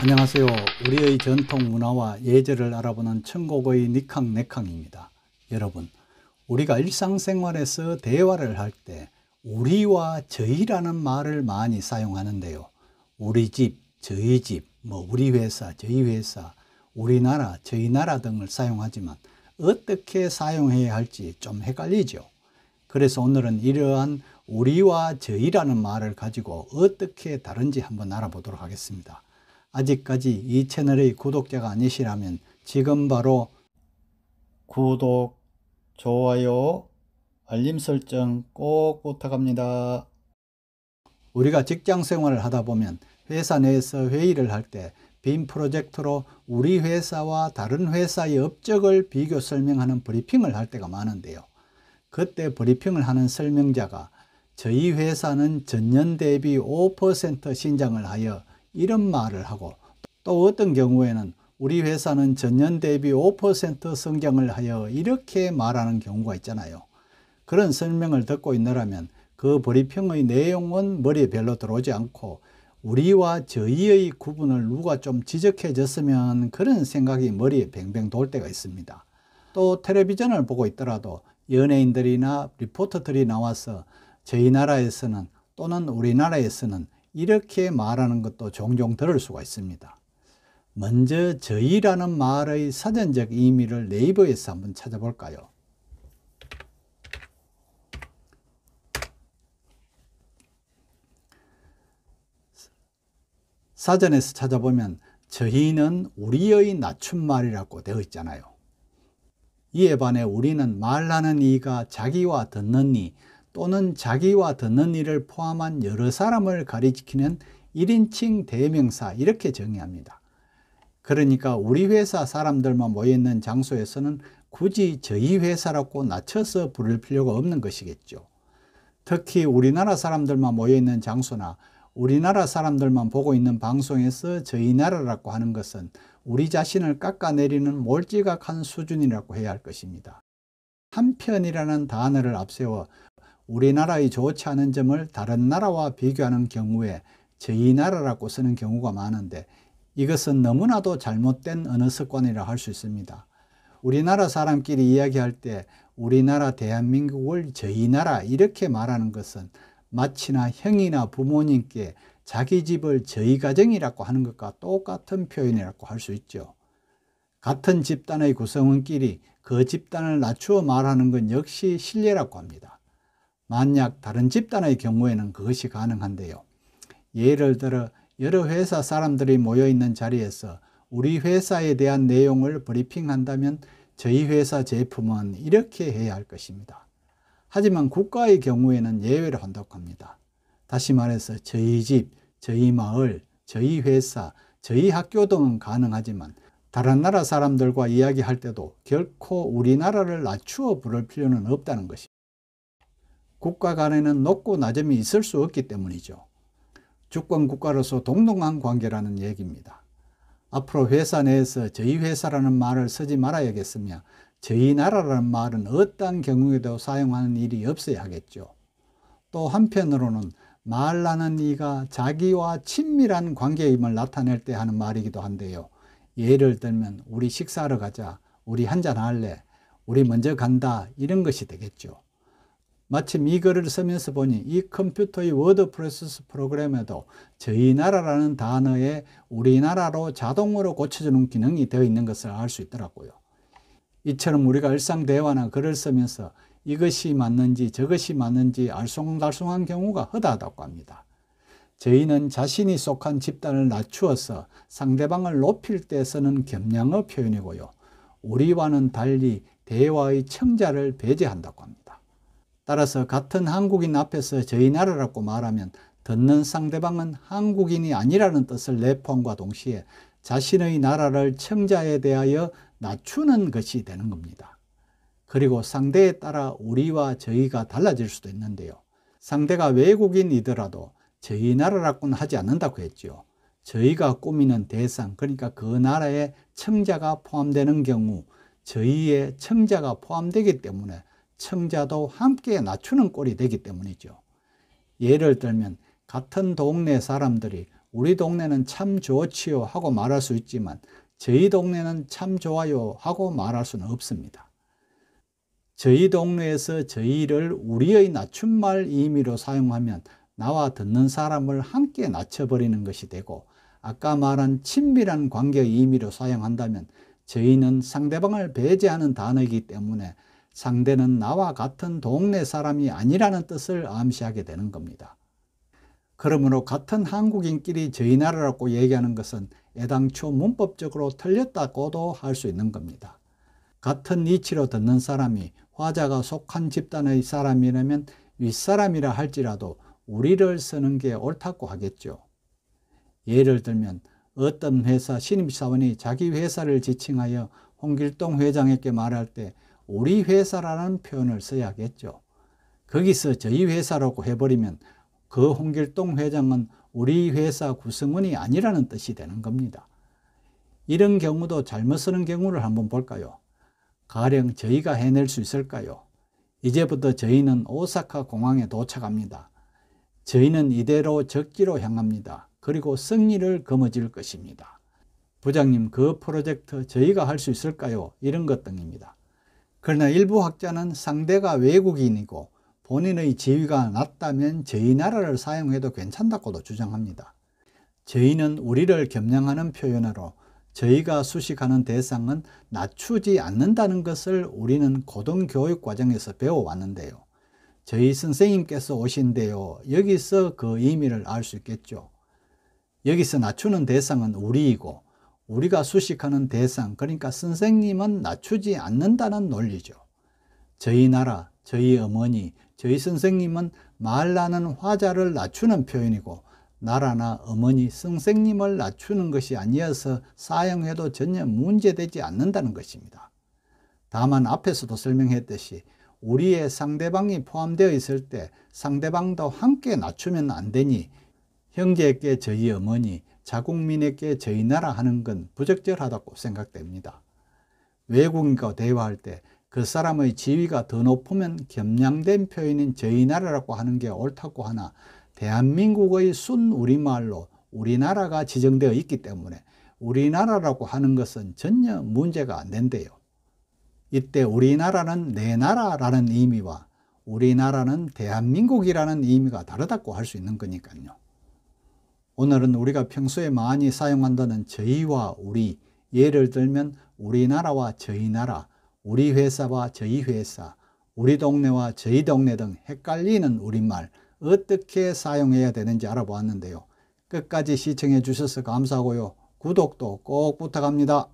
안녕하세요. 우리의 전통 문화와 예절을 알아보는 천곡의 니캉 네캉입니다. 여러분, 우리가 일상생활에서 대화를 할 때 우리와 저희라는 말을 많이 사용하는데요. 우리 집, 저희 집, 우리 회사, 저희 회사, 우리나라, 저희 나라 등을 사용하지만 어떻게 사용해야 할지 좀 헷갈리죠. 그래서 오늘은 이러한 우리와 저희라는 말을 가지고 어떻게 다른지 한번 알아보도록 하겠습니다. 아직까지 이 채널의 구독자가 아니시라면 지금 바로 구독, 좋아요, 알림 설정 꼭 부탁합니다. 우리가 직장 생활을 하다 보면 회사 내에서 회의를 할 때 빔 프로젝터로 우리 회사와 다른 회사의 업적을 비교 설명하는 브리핑을 할 때가 많은데요. 그때 브리핑을 하는 설명자가 저희 회사는 전년 대비 5% 신장을 하여 이런 말을 하고, 또 어떤 경우에는 우리 회사는 전년 대비 5% 성장을 하여 이렇게 말하는 경우가 있잖아요. 그런 설명을 듣고 있느라면 그 브리핑의 내용은 머리에 별로 들어오지 않고 우리와 저희의 구분을 누가 좀 지적해 줬으면 그런 생각이 머리에 뱅뱅 돌 때가 있습니다. 또 텔레비전을 보고 있더라도 연예인들이나 리포터들이 나와서 저희 나라에서는 또는 우리나라에서는 이렇게 말하는 것도 종종 들을 수가 있습니다. 먼저 저희라는 말의 사전적 의미를 네이버에서 한번 찾아볼까요? 사전에서 찾아보면 저희는 우리의 낮춤말이라고 되어 있잖아요. 이에 반해 우리는 말하는 이가 자기와 듣는 이 또는 자기와 듣는 이를 포함한 여러 사람을 가리키는 1인칭 대명사 이렇게 정의합니다. 그러니까 우리 회사 사람들만 모여있는 장소에서는 굳이 저희 회사라고 낮춰서 부를 필요가 없는 것이겠죠. 특히 우리나라 사람들만 모여있는 장소나 우리나라 사람들만 보고 있는 방송에서 저희 나라라고 하는 것은 우리 자신을 깎아내리는 몰지각한 수준이라고 해야 할 것입니다. 한편이라는 단어를 앞세워 우리나라의 좋지 않은 점을 다른 나라와 비교하는 경우에 저희 나라라고 쓰는 경우가 많은데, 이것은 너무나도 잘못된 언어 습관이라 할 수 있습니다. 우리나라 사람끼리 이야기할 때 우리나라 대한민국을 저희 나라 이렇게 말하는 것은 마치나 형이나 부모님께 자기 집을 저희 가정이라고 하는 것과 똑같은 표현이라고 할 수 있죠. 같은 집단의 구성원끼리 그 집단을 낮추어 말하는 건 역시 신뢰라고 합니다. 만약 다른 집단의 경우에는 그것이 가능한데요. 예를 들어 여러 회사 사람들이 모여있는 자리에서 우리 회사에 대한 내용을 브리핑한다면 저희 회사 제품은 이렇게 해야 할 것입니다. 하지만 국가의 경우에는 예외를 한다고 합니다. 다시 말해서 저희 집, 저희 마을, 저희 회사, 저희 학교 등은 가능하지만 다른 나라 사람들과 이야기할 때도 결코 우리나라를 낮추어 부를 필요는 없다는 것입니다. 국가 간에는 높고 낮음이 있을 수 없기 때문이죠. 주권 국가로서 동등한 관계라는 얘기입니다. 앞으로 회사 내에서 저희 회사라는 말을 쓰지 말아야겠으며 저희 나라라는 말은 어떠한 경우에도 사용하는 일이 없어야 하겠죠. 또 한편으로는 말하는 이가 자기와 친밀한 관계임을 나타낼 때 하는 말이기도 한데요. 예를 들면 우리 식사하러 가자, 우리 한잔 할래, 우리 먼저 간다, 이런 것이 되겠죠. 마침 이 글을 쓰면서 보니 이 컴퓨터의 워드 프로세스 프로그램에도 저희 나라라는 단어에 우리나라로 자동으로 고쳐주는 기능이 되어 있는 것을 알 수 있더라고요. 이처럼 우리가 일상 대화나 글을 쓰면서 이것이 맞는지 저것이 맞는지 알쏭달쏭한 경우가 허다하다고 합니다. 저희는 자신이 속한 집단을 낮추어서 상대방을 높일 때 쓰는 겸양어 표현이고요. 우리와는 달리 대화의 청자를 배제한다고 합니다. 따라서 같은 한국인 앞에서 저희 나라라고 말하면 듣는 상대방은 한국인이 아니라는 뜻을 내포함과 동시에 자신의 나라를 청자에 대하여 낮추는 것이 되는 겁니다. 그리고 상대에 따라 우리와 저희가 달라질 수도 있는데요. 상대가 외국인이더라도 저희 나라라고는 하지 않는다고 했죠. 저희가 꾸미는 대상, 그러니까 그 나라의 청자가 포함되는 경우 저희의 청자가 포함되기 때문에 청자도 함께 낮추는 꼴이 되기 때문이죠. 예를 들면 같은 동네 사람들이 우리 동네는 참 좋지요 하고 말할 수 있지만 저희 동네는 참 좋아요 하고 말할 수는 없습니다. 저희 동네에서 저희를 우리의 낮춤말 의미로 사용하면 나와 듣는 사람을 함께 낮춰버리는 것이 되고, 아까 말한 친밀한 관계의 의미로 사용한다면 저희는 상대방을 배제하는 단어이기 때문에 상대는 나와 같은 동네 사람이 아니라는 뜻을 암시하게 되는 겁니다. 그러므로 같은 한국인끼리 저희 나라라고 얘기하는 것은 애당초 문법적으로 틀렸다고도 할 수 있는 겁니다. 같은 이치로 듣는 사람이 화자가 속한 집단의 사람이라면 윗사람이라 할지라도 우리를 쓰는 게 옳다고 하겠죠. 예를 들면 어떤 회사 신입사원이 자기 회사를 지칭하여 홍길동 회장에게 말할 때 우리 회사라는 표현을 써야겠죠. 거기서 저희 회사라고 해버리면 그 홍길동 회장은 우리 회사 구성원이 아니라는 뜻이 되는 겁니다. 이런 경우도 잘못 쓰는 경우를 한번 볼까요? 가령 저희가 해낼 수 있을까요? 이제부터 저희는 오사카 공항에 도착합니다. 저희는 이대로 적지로 향합니다. 그리고 승리를 거머쥘 것입니다. 부장님, 그 프로젝트 저희가 할 수 있을까요? 이런 것 등입니다. 그러나 일부 학자는 상대가 외국인이고 본인의 지위가 낮다면 저희 나라를 사용해도 괜찮다고도 주장합니다. 저희는 우리를 겸양하는 표현으로 저희가 수식하는 대상은 낮추지 않는다는 것을 우리는 고등교육 과정에서 배워왔는데요. 저희 선생님께서 오신대요. 여기서 그 의미를 알 수 있겠죠. 여기서 낮추는 대상은 우리이고 우리가 수식하는 대상, 그러니까 선생님은 낮추지 않는다는 논리죠. 저희 나라, 저희 어머니, 저희 선생님은 말나는 화자를 낮추는 표현이고 나라나 어머니, 선생님을 낮추는 것이 아니어서 사용해도 전혀 문제되지 않는다는 것입니다. 다만 앞에서도 설명했듯이 우리의 상대방이 포함되어 있을 때 상대방도 함께 낮추면 안 되니 형제에게 저희 어머니, 자국민에게 저희 나라 하는 건 부적절하다고 생각됩니다. 외국인과 대화할 때 그 사람의 지위가 더 높으면 겸양된 표현인 저희 나라라고 하는 게 옳다고 하나 대한민국의 순 우리말로 우리나라가 지정되어 있기 때문에 우리나라라고 하는 것은 전혀 문제가 안 된대요. 이때 우리나라는 내 나라라는 의미와 우리나라는 대한민국이라는 의미가 다르다고 할 수 있는 거니까요. 오늘은 우리가 평소에 많이 사용한다는 저희와 우리, 예를 들면 우리나라와 저희 나라, 우리 회사와 저희 회사, 우리 동네와 저희 동네 등 헷갈리는 우리말 어떻게 사용해야 되는지 알아보았는데요. 끝까지 시청해 주셔서 감사하고요. 구독도 꼭 부탁합니다.